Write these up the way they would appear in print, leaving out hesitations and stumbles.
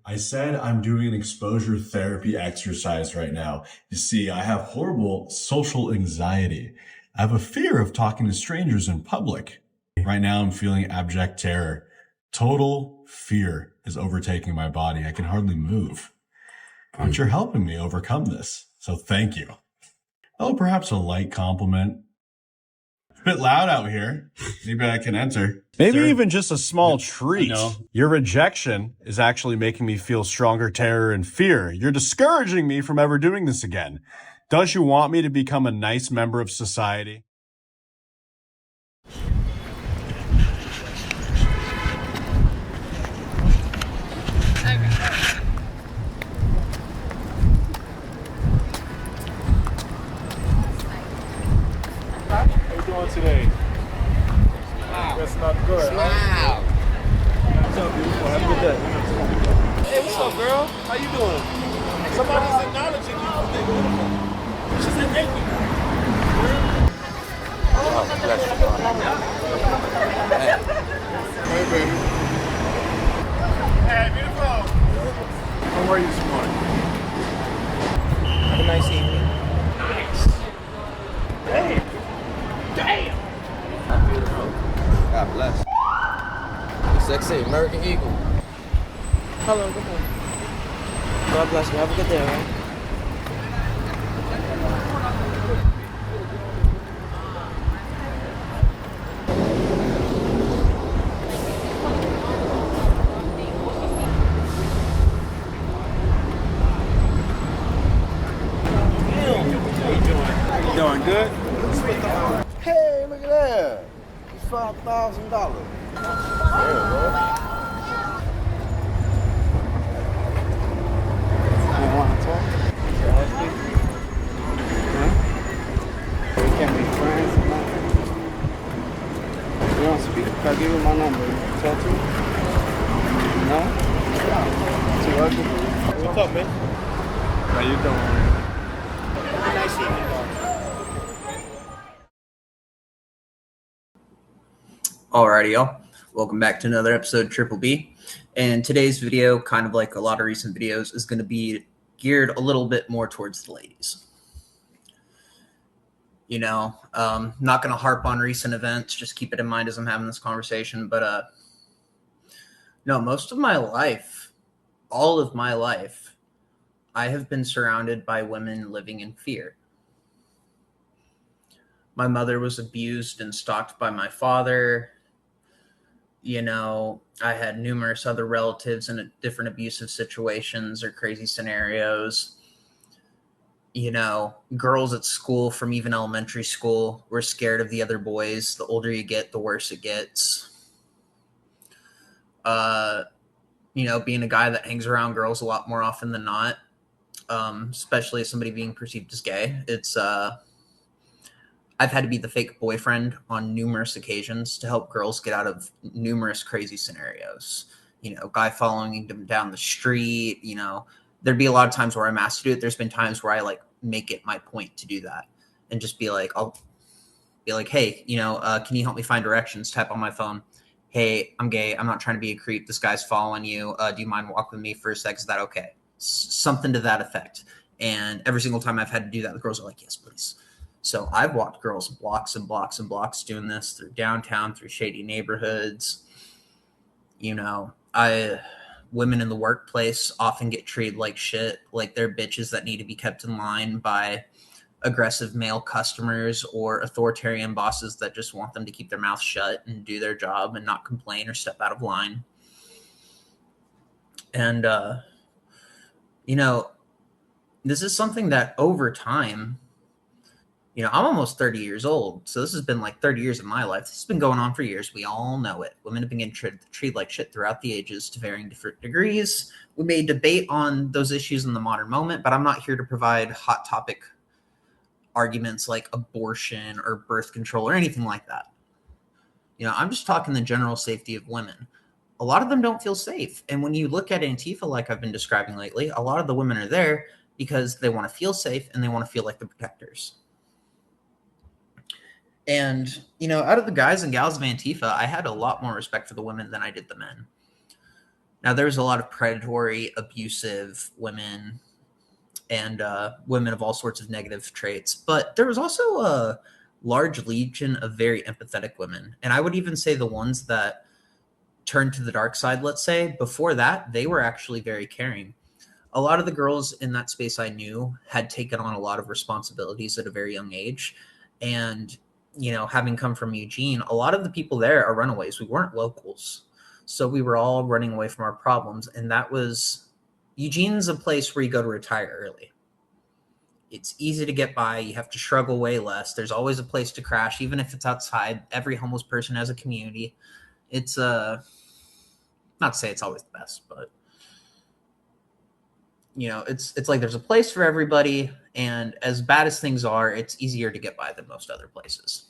I said I'm doing an exposure therapy exercise right now. You see, I have horrible social anxiety. I have a fear of talking to strangers in public. Right now, I'm feeling abject terror. Total fear is overtaking my body. I can hardly move. But you're helping me overcome this, so thank you. Oh, perhaps a light compliment. It's a bit loud out here. Maybe I can enter. Maybe Sir? even just a small treat. know. Your rejection is actually making me feel stronger terror and fear. You're discouraging me from ever doing this again. Don't you want me to become a nice member of society? How you doing today? That's not good. Wow. What's up, beautiful? Have a good day. Hey, what's up, girl? How you doing? Somebody's acknowledging you. They're beautiful. She said thank you. Oh, bless you. Hey, baby. Hey, beautiful. How are you this morning? Have a nice evening. Nice. Damn. Damn. Beautiful. God bless. Sexy American Eagle. Hello, good morning. God bless you. Have a good day, all right? You doing good? Hey, look at that. It's $5,000. You want to talk? Huh? We can't be friends or nothing. We don't speak. If I give you my number, you can talk to me? No? Too ugly for you? What's up, man? How you doing? Have a nice evening, dog. Alrighty, y'all. Welcome back to another episode of Triple B. And today's video, kind of like a lot of recent videos, is going to be geared a little bit more towards the ladies. You know, not going to harp on recent events. Just keep it in mind as I'm having this conversation. But no, most of my life, all of my life, I have been surrounded by women living in fear. My mother was abused and stalked by my father. You know, I had numerous other relatives in different abusive situations or crazy scenarios. You know, girls at school from even elementary school were scared of the other boys. The older you get, the worse it gets. You know, being a guy that hangs around girls a lot more often than not, especially as somebody being perceived as gay, it's I've had to be the fake boyfriend on numerous occasions to help girls get out of numerous crazy scenarios. You know, guy following them down the street, you know, there'd be a lot of times where I'm asked to do it. There's been times where I like make it my point to do that and just be like, I'll be like, hey, you know, can you help me find directions? Type on my phone. Hey, I'm gay. I'm not trying to be a creep. This guy's following you. Do you mind walking with me for a sec? Is that okay? Something to that effect. And every single time I've had to do that, the girls are like, yes, please. So I've walked girls blocks and blocks and blocks doing this through downtown, through shady neighborhoods. You know, women in the workplace often get treated like shit, like they're bitches that need to be kept in line by aggressive male customers or authoritarian bosses that just want them to keep their mouth shut and do their job and not complain or step out of line. And, you know, this is something that over time, you know, I'm almost 30 years old, so this has been like 30 years of my life. This has been going on for years. We all know it. Women have been getting treated like shit throughout the ages to varying different degrees. We may debate on those issues in the modern moment, but I'm not here to provide hot topic arguments like abortion or birth control or anything like that. You know, I'm just talking the general safety of women. A lot of them don't feel safe. And when you look at Antifa, like I've been describing lately, a lot of the women are there because they want to feel safe and they want to feel like the protectors. And, you know, out of the guys and gals of Antifa, I had a lot more respect for the women than I did the men. Now, there's a lot of predatory, abusive women and women of all sorts of negative traits, but there was also a large legion of very empathetic women. And I would even say the ones that turned to the dark side, let's say, before that, they were actually very caring. A lot of the girls in that space I knew had taken on a lot of responsibilities at a very young age. And, having come from Eugene, a lot of the people there are runaways. We weren't locals. So we were all running away from our problems. And that was, Eugene's a place where you go to retire early. It's easy to get by. You have to struggle way less. There's always a place to crash, even if it's outside. Every homeless person has a community. It's not to say it's always the best, but it's like there's a place for everybody, and as bad as things are, it's easier to get by than most other places.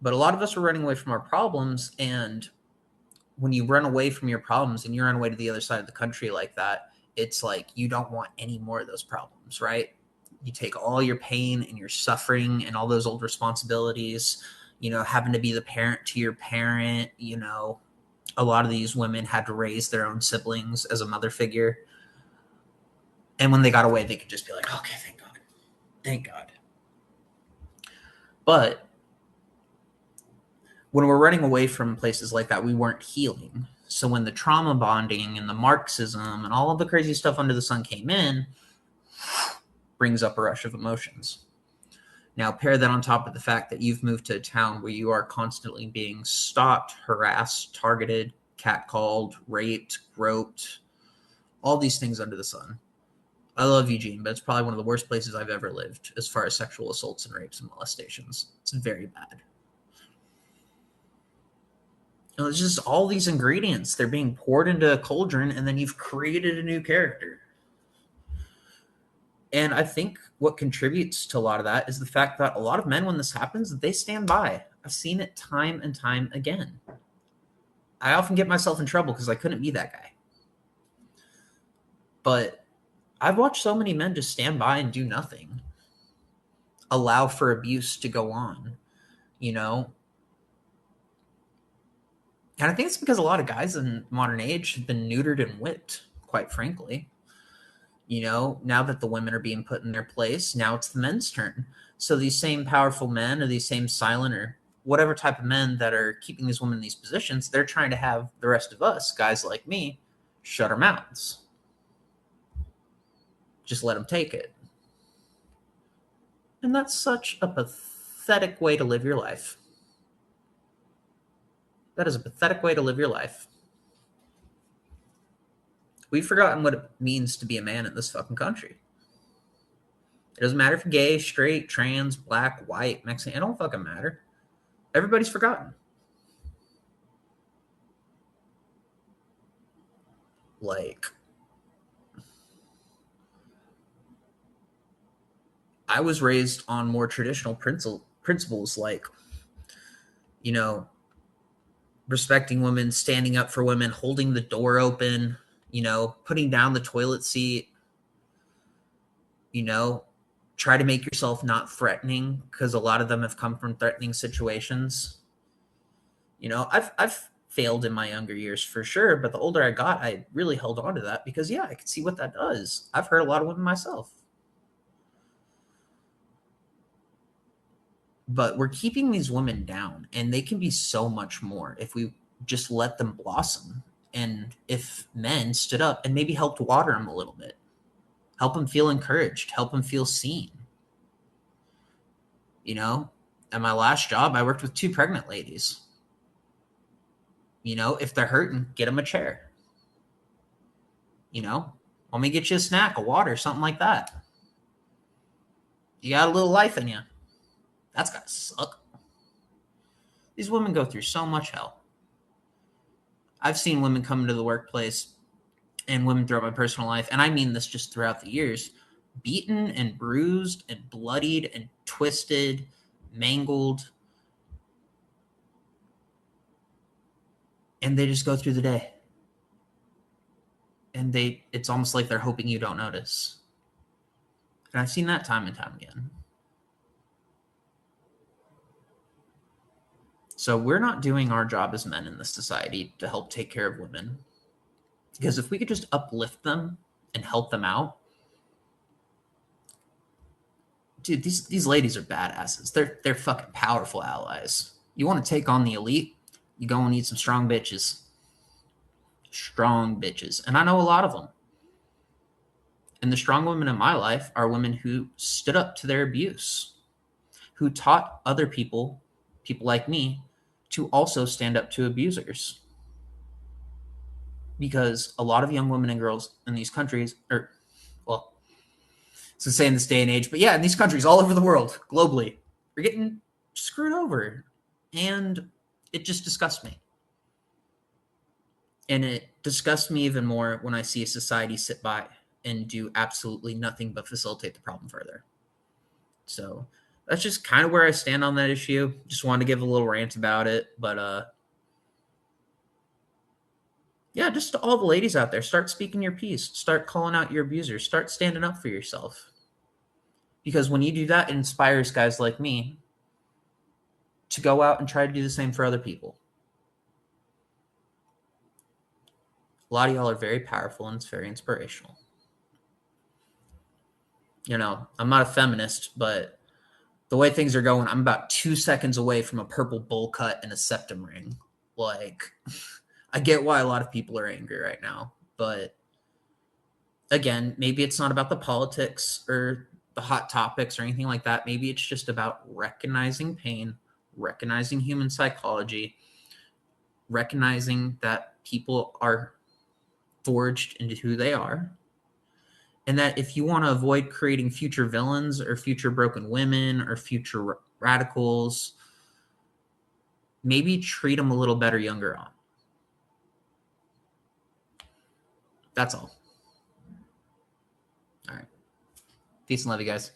But a lot of us are running away from our problems, and when you run away from your problems and you run away to the other side of the country like that, it's like you don't want any more of those problems, right? You take all your pain and your suffering and all those old responsibilities, having to be the parent to your parent, a lot of these women had to raise their own siblings as a mother figure. And when they got away, they could just be like, okay, thank God. Thank God. But when we're running away from places like that, we weren't healing. So when the trauma bonding and the Marxism and all of the crazy stuff under the sun came in, brings up a rush of emotions. Now, pair that on top of the fact that you've moved to a town where you are constantly being stalked, harassed, targeted, catcalled, raped, groped, all these things under the sun. I love Eugene, but it's probably one of the worst places I've ever lived as far as sexual assaults and rapes and molestations. It's very bad. It's just all these ingredients. They're being poured into a cauldron, and then you've created a new character. And I think what contributes to a lot of that is the fact that a lot of men, when this happens, they stand by. I've seen it time and time again. I often get myself in trouble because I couldn't be that guy. But I've watched so many men just stand by and do nothing. Allow for abuse to go on, And I think it's because a lot of guys in modern age have been neutered and whipped, quite frankly. Now that the women are being put in their place, now it's the men's turn. So these same powerful men or these same silent or whatever type of men that are keeping these women in these positions, they're trying to have the rest of us, guys like me, shut our mouths. Just let them take it. And that's such a pathetic way to live your life. That is a pathetic way to live your life. We've forgotten what it means to be a man in this fucking country. It doesn't matter if you're gay, straight, trans, black, white, Mexican. It don't fucking matter. Everybody's forgotten. Like, I was raised on more traditional principles like, respecting women, standing up for women, holding the door open, putting down the toilet seat, try to make yourself not threatening, because a lot of them have come from threatening situations. I've failed in my younger years for sure, but the older I got, I really held on to that because, I could see what that does. I've hurt a lot of women myself. But we're keeping these women down, and they can be so much more if we just let them blossom. And if men stood up and maybe helped water them a little bit, help them feel encouraged, help them feel seen. At my last job, I worked with 2 pregnant ladies. If they're hurting, get them a chair. Let me get you a snack, a water, something like that. You got a little life in you. That's gotta suck. These women go through so much hell. I've seen women come into the workplace and women throughout my personal life, and I mean this just throughout the years, beaten and bruised and bloodied and twisted, mangled, and they just go through the day. And it's almost like they're hoping you don't notice. And I've seen that time and time again. So we're not doing our job as men in this society to help take care of women. Because if we could just uplift them and help them out, dude, these ladies are badasses. They're fucking powerful allies. You want to take on the elite, you go and need some strong bitches. Strong bitches. And I know a lot of them. And the strong women in my life are women who stood up to their abuse, who taught other people like me, to also stand up to abusers. Because a lot of young women and girls in these countries, well, to say in this day and age, but yeah, in these countries all over the world, globally, are getting screwed over. And it just disgusts me. And it disgusts me even more when I see a society sit by and do absolutely nothing but facilitate the problem further. So that's just kind of where I stand on that issue. Just wanted to give a little rant about it. But yeah, just to all the ladies out there, start speaking your piece. Start calling out your abusers. Start standing up for yourself. Because when you do that, it inspires guys like me to go out and try to do the same for other people. A lot of y'all are very powerful and it's very inspirational. You know, I'm not a feminist, but the way things are going, I'm about 2 seconds away from a purple bowl cut and a septum ring. Like, I get why a lot of people are angry right now. But again, maybe it's not about the politics or the hot topics or anything like that. Maybe it's just about recognizing pain, recognizing human psychology, recognizing that people are forged into who they are. And that if you want to avoid creating future villains or future broken women or future radicals, maybe treat them a little better younger on. That's all. All right. Peace and love, you guys.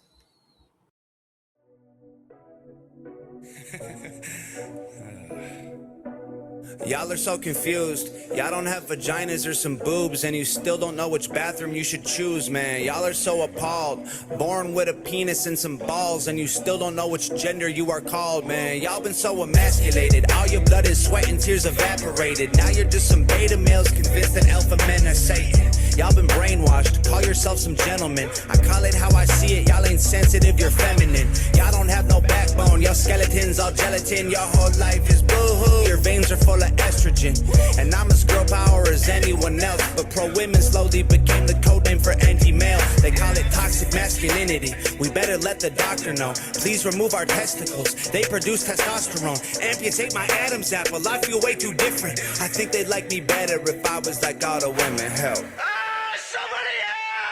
Y'all are so confused. Y'all don't have vaginas or some boobs, and you still don't know which bathroom you should choose, man. Y'all are so appalled. Born with a penis and some balls, and you still don't know which gender you are called, man. Y'all been so emasculated. All your blood is sweat and tears evaporated. Now you're just some beta males convinced that alpha men are Satan. Y'all been brainwashed. Call yourself some gentlemen. I call it how I see it. Y'all ain't sensitive, you're feminine. Y'all don't have no backbone. Y'all skeletons all gelatin. Your whole life is boo-hoo. Your veins are full of estrogen. And I'm as girl power as anyone else. But pro-women slowly became the code name for anti-male. They call it toxic masculinity. We better let the doctor know. Please remove our testicles. They produce testosterone. Amputate my Adam's apple. I feel way too different. I think they'd like me better if I was like all the women. Help.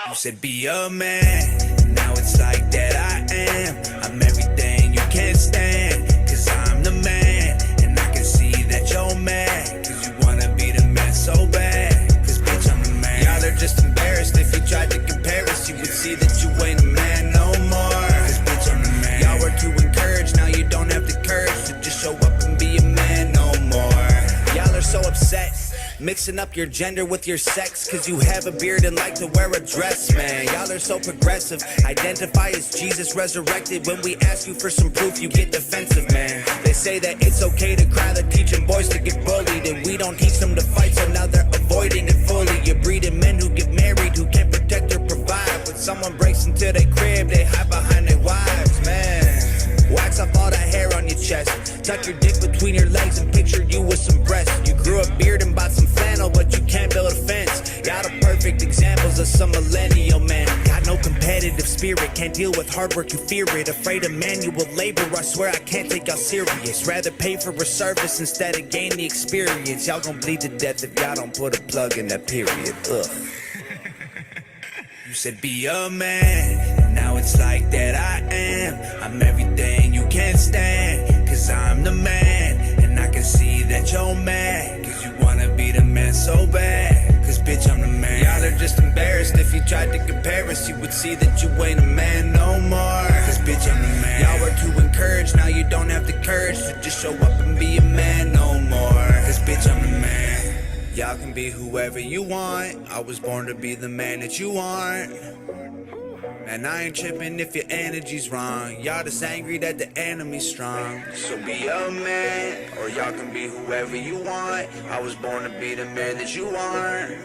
You said be a man, now it's like that I am. I'm everything you can't stand, cause I'm the man. And I can see that you're mad, cause you wanna be the man so bad. Cause bitch, I'm the man. Y'all are just embarrassed. If you tried to compare us, you would see that you ain't a man no more. Cause bitch, I'm the man. Y'all were too encouraged, now you don't have the courage to just show up and be a man no more. Y'all are so upset, mixing up your gender with your sex, cause you have a beard and like to wear a dress, man. Y'all are so progressive, identify as Jesus resurrected. When we ask you for some proof, you get defensive, man. They say that it's okay to cry, they're teaching boys to get bullied, and we don't teach them to fight, so now they're avoiding it fully. You're breeding men who get married, who can't protect or provide. When someone breaks into their crib, they hide behind their wives, man. Wax off all the hair on your chest, tuck your dick between your legs and picture you with some breasts. You grew a beard and bought some flannel, but you can't build a fence. Y'all the perfect examples of some millennial men. Got no competitive spirit, can't deal with hard work, you fear it. Afraid of manual labor, I swear I can't take y'all serious. Rather pay for a service instead of gain the experience. Y'all gon' bleed to death if y'all don't put a plug in that period. Ugh. You said be a man, now it's like that I am. I'm everything you can't stand, cause I'm the man. And I can see that you're mad, cause you wanna be the man so bad. Cause bitch, I'm the man. Y'all are just embarrassed. If you tried to compare us, you would see that you ain't a man no more. Cause bitch, I'm the man. Y'all were too encouraged, now you don't have the courage to just show up and be a man no more. Cause bitch, I'm the man. Y'all can be whoever you want. I was born to be the man that you aren't. And I ain't tripping if your energy's wrong. Y'all just angry that the enemy's strong. So be a man, or y'all can be whoever you want. I was born to be the man that you aren't.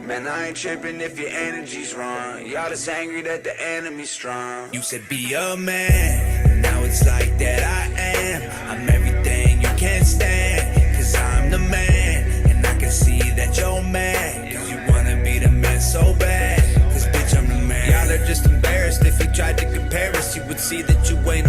Man, I ain't tripping if your energy's wrong. Y'all just angry that the enemy's strong. You said be a man, now it's like that I am. I'm everything you can't stand, cause I'm the man. And I can see that you're mad, cause you wanna be the man so bad. Cause bitch, I'm the man. Y'all are just embarrassed. If you tried to compare us, you would see that you ain't